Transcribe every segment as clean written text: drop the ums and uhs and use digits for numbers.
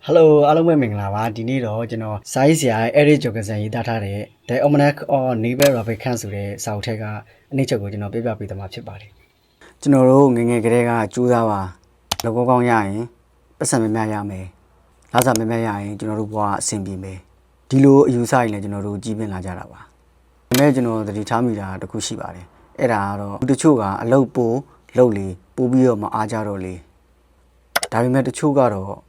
Hello အားလုံးပဲမင်္ဂလာပါဒီနေ့တော့ကျွန်တော်စာရေးဆရာ Eric Jorgensen ရေးသားထားတဲ့ The Almanac of Naval Ravikant ဆိုတဲ့စာအုပ်ထဲကအနည်းချက်ကိုကျွန်တော်ပြပြပေးသွားမှာဖြစ်ပါတယ်ကျွန်တော်တို့ငယ်ငယ်ကတည်းကကြိုးစားပါလောကောကောင်းရရင်ပတ်စံများများရမယ်လာစာများများရရင်ကျွန်တော်တို့ဘဝအဆင်ပြေမယ်ဒီလိုအယူဆရင်လည်းကျွန်တော်တို့ကြီးပြင်းလာကြတာပါဒါပေမဲ့ကျွန်တော်သတိထားမိတာတစ်ခုရှိပါတယ်အဲ့ဒါကတော့တချို့ကအလုပ်ပို့လုပ်လေပို့ပြီးတော့မအားကြတော့လေဒါပေမဲ့တချို့ကတော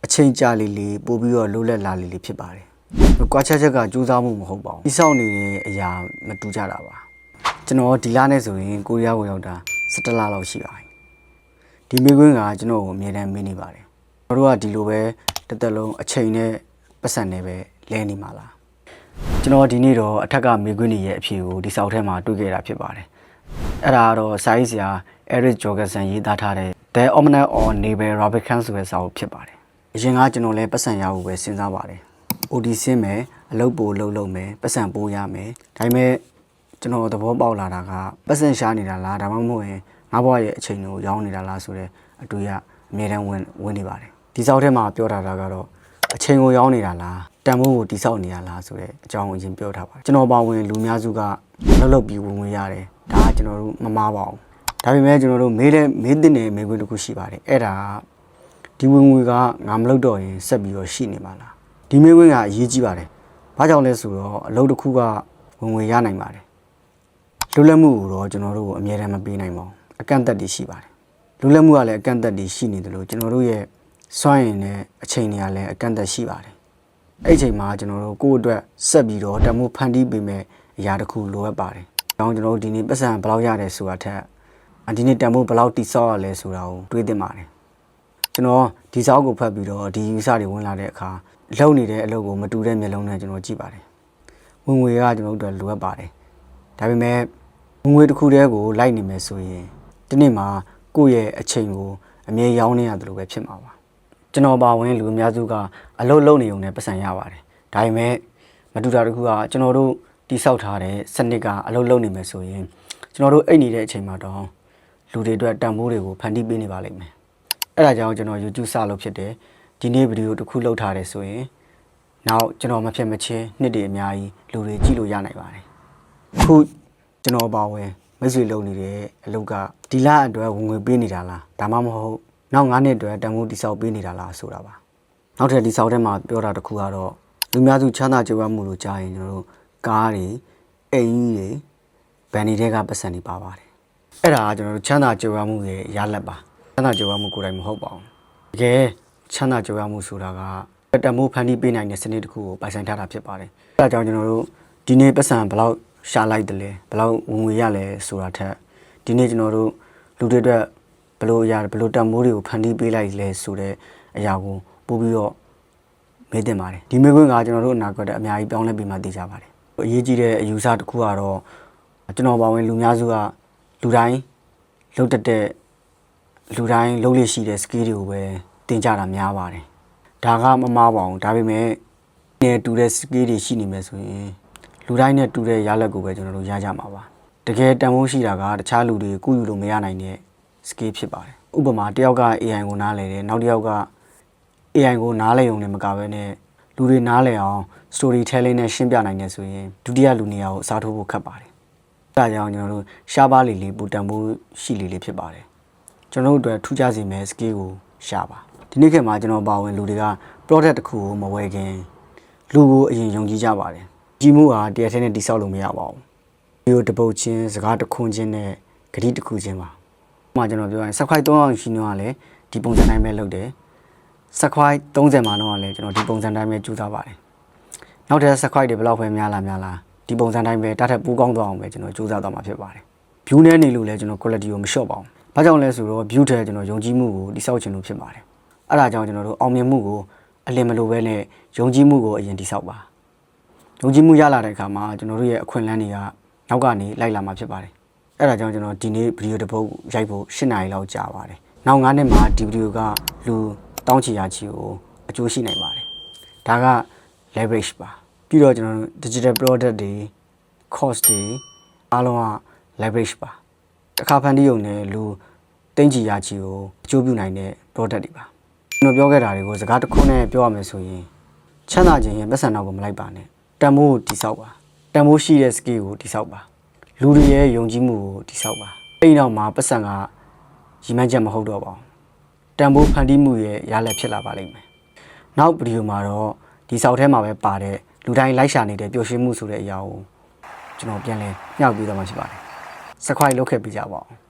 ့အချိန်ကြာလေးပို့ပြီးတော့လိုးလက်လာလေးဖြစ်ပါတယ်။ကွာချက်ချက်ကကြိုးစားမှုမဟုတ်ပါဘူး။ဒီဆောက်နေတဲ့အရာမတူကြတာပါ။ကျွန်တော်ဒီလနဲ့ဆိုရင်ကိုရီးယားကိုရောက်တာ17လလောက်ရှိပါပြီ။ဒီမိကွင်းကကျွန်တော်ကိုအမြဲတမ်းမင်းနေပါတယ်။ကျွန်တော်တို့ကဒီလိုပဲတစ်သက်လုံးအချိန်နဲ့ပတ်စံနဲ့ပဲလဲနေမှာလား။ကျွန်တော်ဒီနေ့တော့အထက်ကမိကွင်းရဲ့အဖြေကိုဒီဆောက်ထဲမှာတွေ့ခဲ့တာဖြစ်ပါတယ်။အဲ့ဒါကတော့စာရေးဆရာ Eric Jorgensen ရေးသားထားတဲ့ The Almanac of Naval Ravikant ဆိုတဲ့စာအုပ်ဖြစ်ပါတယ်အရင်ကကျွန်တော်လည်းပတ်စံရဖို့ပဲစဉ်းစားပါတယ်။ OD ဆင်းမယ်အလုပ်ပို့လုပ်မယ်ပတ်စံပိုးရမယ်။ဒါပေမဲ့ကျွန်တော်သဘောပေါက်လာတာကပတ်စံရှားနေတာလားဒါမှမဟုတ်ရင်ငါဘွားရဲ့အချိန်ကိုရောင်းနေတာလားဆိုတဲ့အတွေ့အမြဲတမ်းဝင်နေပါတယ်။ဒီစောက်ထဲမှာပြောထားတာကတော့အချိန်ကိုရောင်းနေတာလားတန်ဖိုးကိုတိဆောက်နေတာလားဆိုတဲ့အကြောင်းကိုအရင်ပြောထားပါတယ်။ကျွန်တော်ပါဝင်လူများစုကလှုပ်ပြီးဝင်ရတယ်။ဒါကကျွန်တော်တို့မမားပါဘူး။ဒါပေမဲ့ကျွန်တော်တို့မေးတဲ့မေးခွန်းတစ်ခုရှိပါတယ်။အဲ့ဒါဒီဝင်ငွေကငါမလုပ်တော့ရင်ဆက်ပြီးတော့ရှိနေမှာလားဒီမေးခွန်းကအရေးကြီးပါတယ်ဘာကြောင့်လဲဆိုတော့အလုပ်တစ်ခုကဝင်ငွေရနိုင်ပါတယ်လွတ်လပ်မှုကိုတော့ကျွန်တော်တို့အမြဲတမ်းမပေးနိုင်ပါဘူးအကန့်အသတ်တွေရှိပါတယ်လွတ်လပ်မှုကလည်းအကန့်အသတ်တွေရှိနေတယ်လို့ကျွန်တော်တို့ရဲ့စွမ်းရည်နဲ့အချိန်တွေကလည်းအကန့်အသတ်ရှိပါတယ်အဲ့ဒီအချိန်မှာကျွန်တော်တို့ကိုယ့်အတွက်ဆက်ပြီးတော့တမိုးဖန်တီးပေးမယ်အရာတစ်ခုလိုအပ်ပါတယ်။ဒါကြောင့်ကျွန်တော်တို့ဒီနေ့ပတ်စံဘယ်လောက်ရတယ်ဆိုတာထက်ဒီနေ့တမိုးဘယ်လောက်တိဆောက်ရလဲဆိုတာကိုတွေးသင့်ပါတယ်ကျွန်တော်ဒီစောက်ကိုဖတ်ပြီးတော့ဒီယူဆတွေဝင်လာတဲ့အခါလုံနေတဲ့အလုပ်ကိုမတူတဲ့မျက်လုံးနဲ့ကျွန်တော်ကြည့်ပါတယ်ဝင်ငွေကကျွန်တော်တို့လိုအပ်ပါတယ်ဒါပေမဲ့ဝင်ငွေတစ်ခုတည်းကိုလိုက်နေမယ်ဆိုရင်ဒီနေ့မှာကိုယ့်ရဲ့အချိန်ကိုအမြဲရောင်းနေရတယ်လို့ပဲဖြစ်မှာပါကျွန်တော်ပါဝင်လူအများစုကအလုပ်လုပ်နေုံနဲ့ပတ်စံရပါတယ်ဒါပေမဲ့မတူတာတစ်ခုကကျွန်တော်တို့တိဆောက်ထားတဲ့စနစ်ကအလုပ်လုပ်နေမယ်ဆိုရင်ကျွန်တော်တို့အိတ်နေတဲ့အချိန်မှာတော့လူတွေအတွက်တန်ဖိုးတွေကိုဖန်တီးပေးနေပါလိမ့်မယ်အဲ့ဒါကြောင့်ကျွန်တော် YouTube စလုပ်ဖြစ်တယ်ဒီနေ့ဗီဒီယိုတစ်ခုလုပ်ထားတယ်ဆိုရင်နောက်ကျွန်တော်မဖြစ်မချင်းနှစ်တွေအများကြီးလူတွေကြည့်လို့ရနိုင်ပါတယ်အခုကျွန်တော်ပါဝင်မိတ်ဆွေလုပ်နေတဲ့အလုပ်ကဒီလအတွက်ဝင်ငွေပေးနေတာလားဒါမှမဟုတ်နောက်9နှစ်အတွက်တန်ဖိုးတိဆောက်ပေးနေတာလားဆိုတာပါနောက်ထပ်ဒီဆောက်ထဲမှာပြောတာတစ်ခုကတော့လူများစုချမ်းသာကြွယ်ဝမှုလို့ကြားရင်ကျွန်တော်တို့ကားတွေအိမ်ကြီးတွေဗန်တွေကပတ်စံတွေပါပါတယ်အဲ့ဒါကကျွန်တော်တို့ချမ်းသာကြွယ်ဝမှုရဲ့ရလဒ်ပါချမ်းသာကြွယ်ဝမှုကိုယ်တိုင်မဟုတ်ပါဘူးတကယ်ချမ်းသာကြွယ်ဝမှုဆိုတာကတမိုးဖန်တီးပေးနိုင်တဲ့စနစ်တစ်ခုကိုပိုင်ဆိုင်ထားတာဖြစ်ပါတယ်အဲဒါကြောင့်ကျွန်တော်တို့ဒီနေ့ပတ်စံဘယ်လောက်ရှာလိုက်တယ်လဲဘယ်လောက်ဝင်ငွေရလဲဆိုတာထက်ဒီနေ့ကျွန်တော်တို့လူတွေအတွက်ဘယ်လိုအရာဘယ်လိုတမိုးတွေကိုဖန်တီးပေးလိုက်လဲဆိုတဲ့အရာကိုပို့ပြီးတော့မေးတင်ပါတယ်ဒီမေးခွန်းကကျွန်တော်တို့အနာဂတ်အများကြီးပြောင်းလဲပြီးမှသိကြပါတယ်အရေးကြီးတဲ့အယူဆတစ်ခုကတော့ကျွန်တော်ပါဝင်လူများစုကလူတိုင်းလှုပ်တက်တဲ့လူတိုင်းလုံးလေးရှိတဲ့ skill တွေကိုပဲသင်ကြတာများပါတယ်ဒါကမမှားပါဘူးဒါပေမဲ့နဲ့တူတဲ့ skill တွေရှိနေမယ်ဆိုရင်လူတိုင်းနဲ့တူတဲ့ရလဒ်ကိုပဲကျွန်တော်တို့ရကြမှာပါတကယ်တန်ဖိုးရှိတာကတခြားလူတွေကုယူလို့မရနိုင်တဲ့ skill ဖြစ်ပါတယ်ဥပမာတယောက်က AI ကိုနားလည်တယ်နောက်တစ်ယောက်က AI ကိုနားလည်ုံနဲ့မကဘဲနဲ့လူတွေနားလည်အောင် storytelling နဲ့ရှင်းပြနိုင်တယ်ဆိုရင်ဒုတိယလူနေရာကိုအစားထိုးဖို့ခက်ပါတယ်ဒါကြောင့်ကျွန်တော်တို့ရှားပါးလေးပူတန်ဖိုးရှိလေးဖြစ်ပါတယ်ကျွန်တော်တို့အတွက်ထူးခြားစေမယ့် skill ကိုရှာပါဒီနေ့ခေတ်မှာကျွန်တော်ပါဝင်လူတွေက product တစ်ခုကိုမဝယ်ခင်လူကိုအရင်ယုံကြည်ကြပါတယ်ကြည်မှုဟာတရားထဲနဲ့တိဆောက်လို့မရပါဘူးဒီလိုတပုတ်ချင်းစကားတစ်ခွန်းချင်းနဲ့ဂတိတစ်ခုချင်းပါဥပမာကျွန်တော်ပြောရင် subscribe 3အောင်ရှိနေတော့လည်းဒီပုံစံတိုင်းပဲလုပ်တယ် subscribe 30မှာတော့လည်းကျွန်တော်ဒီပုံစံတိုင်းပဲကြိုးစားပါတယ်နောက်ထပ် subscribe တွေဘယ်လောက်ပဲများလာဒီပုံစံတိုင်းပဲတားထက်ပူးကောင်းသွားအောင်ပဲကျွန်တော်ကြိုးစားသွားမှာဖြစ်ပါတယ် view နဲ့နေလို့လည်းကျွန်တော် quality ကိုမလျှော့ပါဘူးဘာကြောင့်လဲဆိုတော့ view ထဲကျွန်တော်ယုံကြည်မှုကိုတိဆောက်ခြင်းလို့ဖြစ်ပါတယ်အဲ့ဒါကြောင့်ကျွန်တော်တို့အောင်မြင်မှုကိုအလင်းမလိုပဲနဲ့ယုံကြည်မှုကိုအရင်တိဆောက်ပါယုံကြည်မှုရလာတဲ့အခါမှာကျွန်တော်တို့ရဲ့အခွင့်အလမ်းတွေကနောက်ကနေလိုက်လာမှာဖြစ်ပါတယ်အဲ့ဒါကြောင့်ကျွန်တော်ဒီနေ့ဗီဒီယိုတစ်ပုဒ်ရိုက်ဖို့8နာရီလောက်ကြာပါတယ်နောက်9နှစ်မှာဒီဗီဒီယိုကလူတောင်းချီရာချီကိုအကျိုးရှိနိုင်ပါတယ်ဒါက leverage ပါပြီးတော့ကျွန်တော်တို့ digital product တွေ cost တွေအားလုံးက leverage ပါတစ်ခါဖန်တီးရုံနဲ့လူ တင်းကြီးရာချီကိုအကျိုးပြုနိုင်တဲ့ product တွေပါ ကျွန်တော်ပြောခဲ့တာတွေကိုစကားတစ်ခုနဲ့ပြောရမယ်ဆိုရင်ချမ်းသာခြင်းရဲ့ပတ်စံနောက်ကိုမလိုက်ပါနဲ့တန်ဖိုးကိုတိဆောက်ပါတန်ဖိုးရှိတဲ့ skill ကိုတိဆောက်ပါလူတွေရဲ့ယုံကြည်မှုကိုတိဆောက်ပါအဲ့ဒီနောက်မှာပတ်စံကရည်မှန်းချက်မဟုတ်တော့ပါဘူးတန်ဖိုးဖန်တီးမှုရဲ့ရလဒ်ဖြစ်လာပါလိမ့်မယ်နောက်ဗီဒီယိုမှာတော့ဒီဆောက်ထဲမှာပဲပါတဲ့လူတိုင်းလိုက်ရှာနေတဲ့ပျော်ရွှင်မှုဆိုတဲ့အရာကိုကျွန်တော်ပြန်လည်ညှောက်ပြီးတော့မှဖြစ်ပါတယ် subscribe လုပ်ခဲ့ပေးကြပါဦး